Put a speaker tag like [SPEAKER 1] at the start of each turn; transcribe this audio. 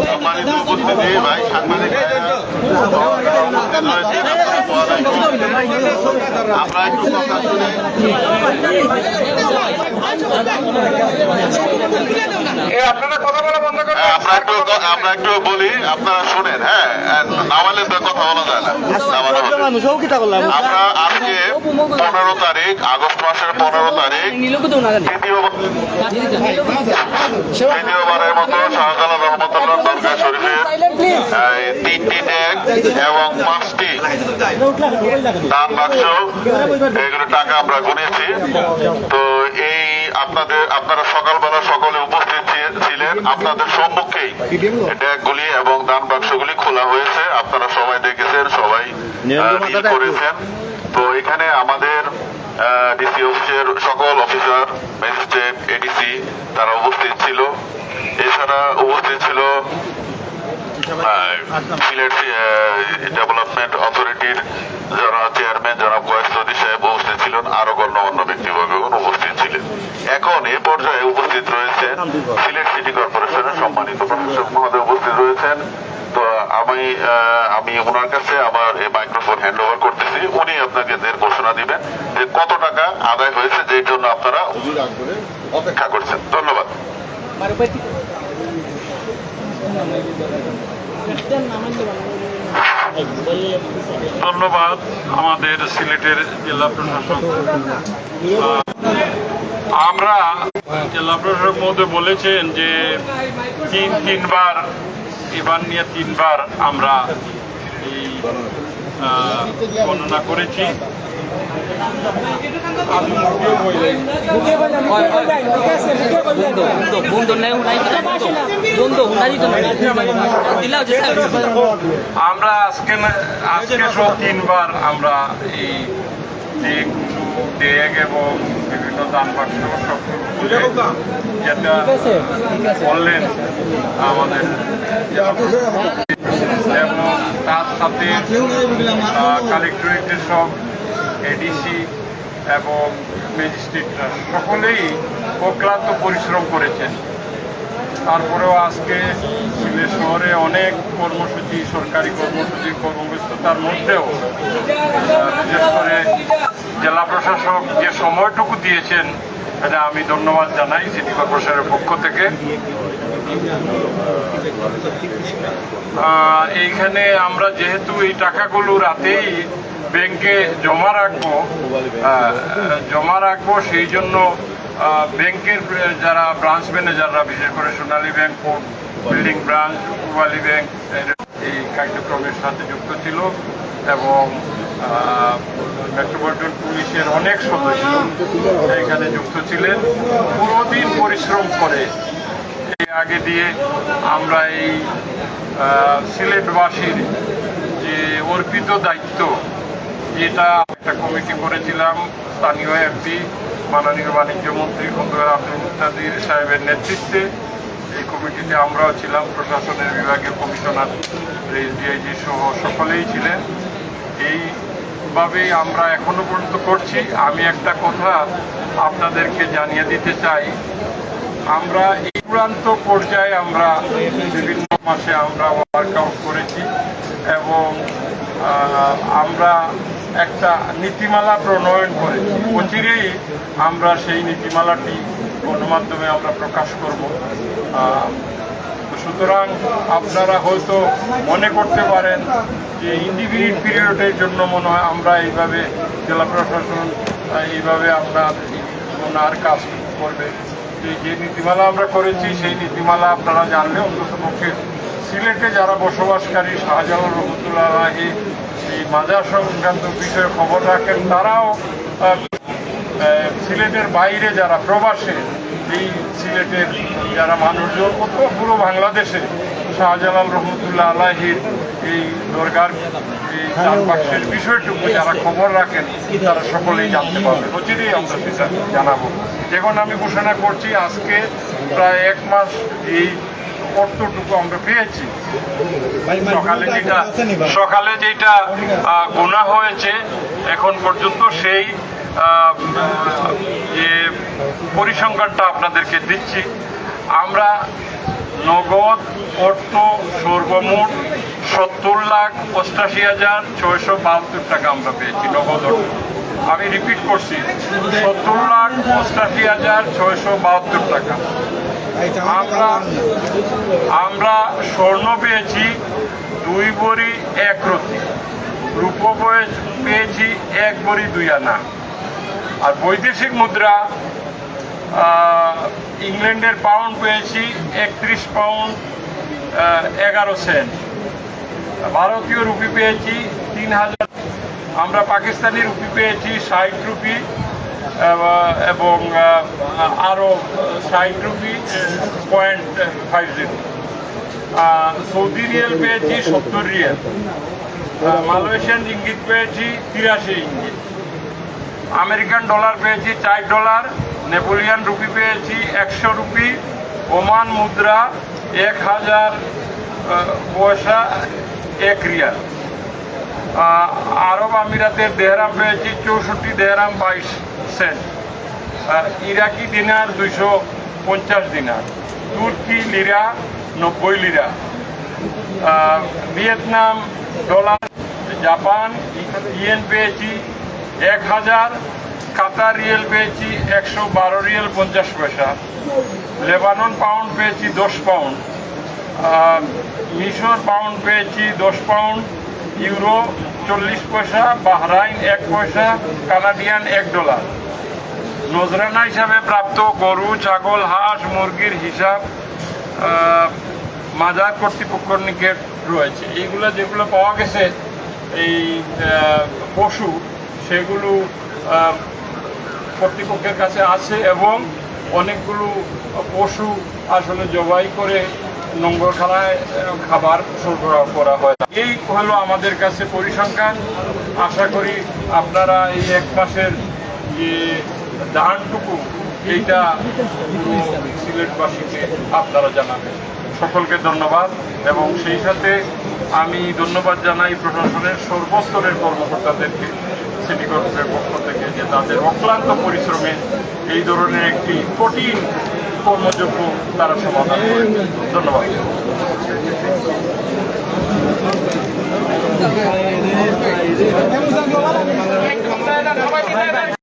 [SPEAKER 1] সম্মানিত উপস্থিতি ভাই সাংবাদিক আমরা একটু কথা শুনে আমরা একটু বলি, আপনারা শোনেন। হ্যাঁ, নামালে কথা বলা যায় না। আমরা আজকে 15 তারিখ, আগস্ট মাসের 15 তারিখ দ্বিতীয়বারের মতো শাহজালাল রহমতুল্লাহ দরগা শরীফের 3টি ট্যাগ এবং 5টি দান বাক্স, এগুলো টাকা আমরা গুনেছি। তো এই আপনারা সকালবেলা সকলে উপস্থিত ছিলেন। আপনাদের সম্মুখেই ট্যাগগুলি এবং দান বাক্সগুলি খোলা হয়েছে, আপনারা সবাই দেখেছেন, সবাই করেছেন। তো এখানে আমাদের ডিসি অফিসের সকল অফিসার, ম্যাজিস্ট্রেট, এডিসি তারা উপস্থিত ছিল। এছাড়া উপস্থিত ছিল সিলেট ডেভেলপমেন্ট অথরিটির যারা চেয়ারম্যান জনাব কয়েস চৌধুরী সাহেব উপস্থিত ছিলেন, আরো গণ্যমান্য ব্যক্তিবর্গগণ উপস্থিত ছিলেন। এখন এ পর্যায়ে উপস্থিত রয়েছেন সিলেট সিটি কর্পোরেশনের সম্মানিত প্রশাসক মহোদয় উপস্থিত রয়েছেন। তো আমি ওনার কাছে আমার এই মাইক্রোফোন হ্যান্ড ওভার করতেছি। উনি আপনাকে ঘোষণা দিবেন যে কত টাকা আদায় হয়েছে, যেই জন্য আপনারা অপেক্ষা করছেন। ধন্যবাদ।
[SPEAKER 2] ধন্যবাদ আমাদের সিলেটের জেলা প্রশাসক। আমরা জেলা প্রশাসক মহোদয় বলেছেন যে তিনবার এবার নিয়ে 3বার আমরা এই গণনা করেছি। আমরা আজকে সব 3বার আমরা এই ডেগ এবং বিভিন্ন দান বাক্স সব যেটা বললেন আমাদের, এবং তার সাথে কালেক্টরেটের সব এডিসি এবং ম্যাজিস্ট্রেটরা সকলেই অক্লান্ত পরিশ্রম করেছেন। তারপরেও আজকে সিলেট শহরে অনেক কর্মসূচি, সরকারি কর্মসূচি, কর্মব্যস্ততার মধ্যেও বিশেষ করে জেলা প্রশাসক যে সময়টুকু দিয়েছেন, এটা আমি ধন্যবাদ জানাই সিটি কর্পোরেশনের পক্ষ থেকে। এইখানে আমরা যেহেতু এই টাকাগুলো রাতেই ব্যাংকে জমা রাখবো সেই জন্য ব্যাংকের যারা ব্রাঞ্চ ম্যানেজাররা, বিশেষ করে Sonali Bank, court building branch, Pubali Bank এই কার্যক্রমের সাথে যুক্ত ছিল, এবং মেট্রোপলিটন পুলিশের অনেক সদস্য এখানে যুক্ত ছিলেন। পুরোদিন পরিশ্রম করে এই আগে দিয়ে আমরা এই সিলেটবাসীর যে অর্পিত দায়িত্ব, যেটা একটা কমিটি করেছিলাম স্থানীয় এমপি মাননীয় বাণিজ্য মন্ত্রী খন্দকার আব্দুল মুক্তাদির সাহেবের নেতৃত্বে। এই কমিটিতে আমরাও ছিলাম, প্রশাসনের বিভাগীয় কমিশনার, ডিআইজি সহ সকলেই ছিলেন। এইভাবেই আমরা এখনো পর্যন্ত করছি। আমি একটা কথা আপনাদেরকে জানিয়ে দিতে চাই, আমরা এই চূড়ান্ত পর্যায়ে আমরা বিভিন্ন মাসে আমরা ওয়ার্কআউট করেছি এবং আমরা একটা নীতিমালা প্রণয়ন করেছি। অচিরেই আমরা সেই নীতিমালাটি গণমাধ্যমে আমরা প্রকাশ করব। সুতরাং আপনারা হয়তো মনে করতে পারেন যে ইন্ডিভিজুয়াল পিরিয়ডের জন্য মনে হয় আমরা এইভাবে জেলা প্রশাসন এইভাবে আপনার ওনার কাজ করবে। যে নীতিমালা আমরা করেছি সেই নীতিমালা আপনারা জানলে অন্ততপক্ষে সিলেটে যারা বসবাসকারী, শাহজালাল রহমতুল্লাহ আলাহি এই মাজার সংক্রান্ত বিষয়ে খবর রাখেন, তারাও সিলেটের বাইরে যারা প্রবাসে, এই সিলেটের যারা মানুষজন পুরো বাংলাদেশে শাহজালাল রহমতুল্লাহ আলাহির এই দরগার এই দান বাক্সের বিষয়টুকু যারা খবর রাখেন, তারা সকলেই জানতে পারবে। অচিরেই আমরা সেটা জানাবো। এখন আমি ঘোষণা করছি, আজকে প্রায় 1 মাস এই অর্থটুকু আমরা পেয়েছি। সকালে যেটা গোনা হয়েছে এখন পর্যন্ত সেই যে পরিসংখ্যানটা আপনাদেরকে দিচ্ছি। আমরা নগদ অর্থ সর্বমোট 70,88,672 টাকা আমরা পেয়েছি নগদ অর্থ। আমি রিপিট করছি, 70,88,672 টাকা। আমরা স্বর্ণ পেয়েছি 2 ভরি 1 রতি, রূপ পেয়েছি 1 ভরি 2 আনা। আর বৈদেশিক মুদ্রা ইংল্যান্ডের পাউন্ড পেয়েছি 31 পাউন্ড 11 সেন্ট, ভারতীয় রুপি পেয়েছি 3000, আমরা পাকিস্তানি রুপি পেয়েছি 60 রুপি এবং আরও 60 রুপি .50, সৌদি রিয়েল পেয়েছি 70 রিয়েল, মালয়েশিয়ান রিঙ্গিত পেয়েছি 83 রিঙ্গিত, আমেরিকান ডলার পেয়েছি 4 ডলার, নেপোলিয়ান রুপি পেয়েছি 100 রুপি, ওমান মুদ্রা 1000 পয়সা 1 রিয়াল, আরব আমিরাতের দেহরাম পেয়েছি 64 দেহরাম 22 সেন্ট, ইরাকি দিনার 250 দিনার, তুর্কি Lira 90 Lira, Vietnam dollar, Japan yen পেয়েছি 1000, কাতার রিয়েল পেয়েছি 112 রিয়েল 50 পয়সা, লেবানন পাউন্ড পেয়েছি 10 পাউন্ড, মিশর পাউন্ড পেয়েছি 10 পাউন্ড, ইউরো 40 পয়সা, বাহরাইন 1 পয়সা, কানাডিয়ান 1 ডলার। নজরানা হিসাবে প্রাপ্ত গরু, ছাগল, হাঁস, মুরগির হিসাব মাজার কর্তৃপক্ষের নিকট রয়েছে। এইগুলো যেগুলো পাওয়া গেছে এই পশু, সেগুলো কর্তৃপক্ষের কাছে আছে এবং অনেকগুলো পশু আসলে জবাই করে নোংরখানায় খাবার সরবরাহ করা হয়। এই হলো আমাদের কাছে পরিসংখ্যান। আশা করি আপনারা এই 1 মাসের যে দানটুকু এইটা পুরো সিলেটবাসীকে আপনারা জানাবেন। সকলকে ধন্যবাদ এবং সেই সাথে আমি ধন্যবাদ জানাই প্রশাসনের সর্বস্তরের কর্মকর্তাদেরকে, সিটি কর্পোরেশনের পক্ষ থেকে, যে তাদের অক্লান্ত পরিশ্রমে এই ধরনের একটি কঠিন কর্মযোগ্য তারা সমাধান করে। ধন্যবাদ।